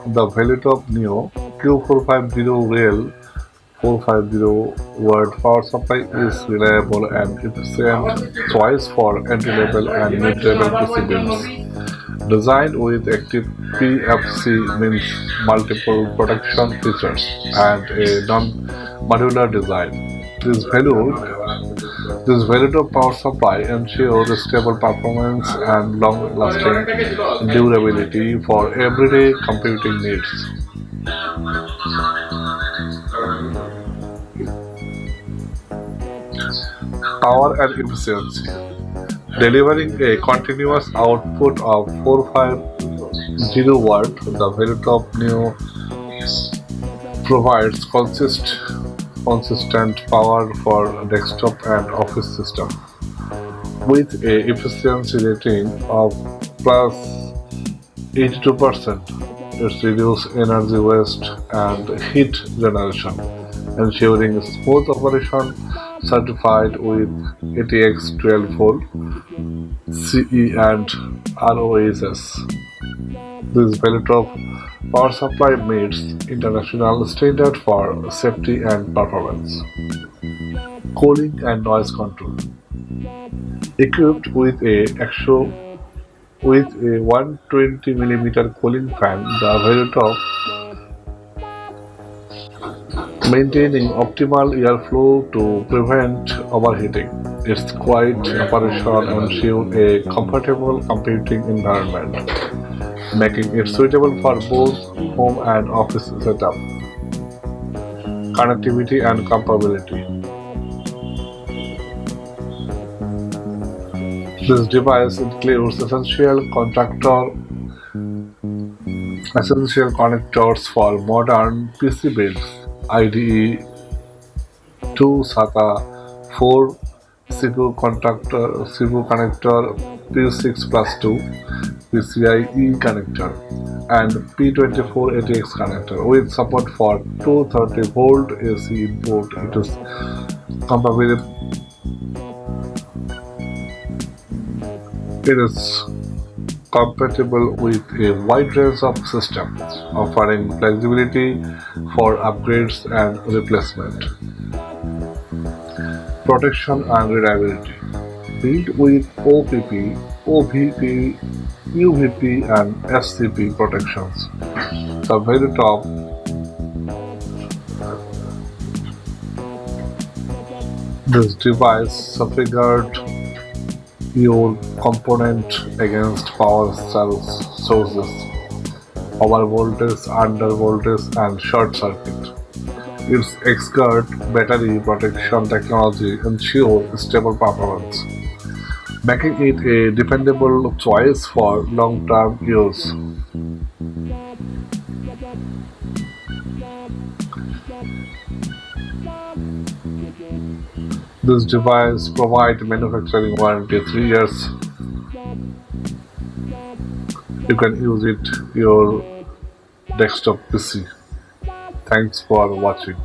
The Value Top Neo Q450 Rail 450-watt power supply is reliable and efficient choice for entry-level and mid-level PC builds. Designed with active PFC means multiple protection features and a non-modular design. This valued power supply ensures stable performance and long-lasting durability for everyday computing needs. Power and efficiency. Delivering a continuous output of 450 watt, the Veritop Neo provides consistent power for desktop and office system. With a efficiency rating of plus 82%, it reduces energy waste and heat generation, ensuring smooth operation certified with ATX 12 CE and ROHS. This Velotrop power supply meets international standard for safety and performance. Cooling and noise control. Equipped with a 120 mm cooling fan, the Velotrop maintaining optimal airflow to prevent overheating. Its quiet operation ensures a comfortable computing environment, making it suitable for both home and office setup. Connectivity and compatibility. This device includes essential connectors for modern PC builds, IDE 2 SATA 4 CPU connector P6 plus 2 PCIe connector and P24 ATX connector with support for 230 volt AC input. Compatible it is compatible with a wide range of systems, offering flexibility for upgrades and replacement. Protection and reliability. Built with OPP, OVP, UVP, and SCP protections. The very top this device safeguards your component against power sources, overvoltage, undervoltage, and short circuit. Its X-Guard battery protection technology ensures stable performance, making it a dependable choice for long-term use. This device provides manufacturing warranty 3 years. You can use it your desktop PC. Thanks for watching.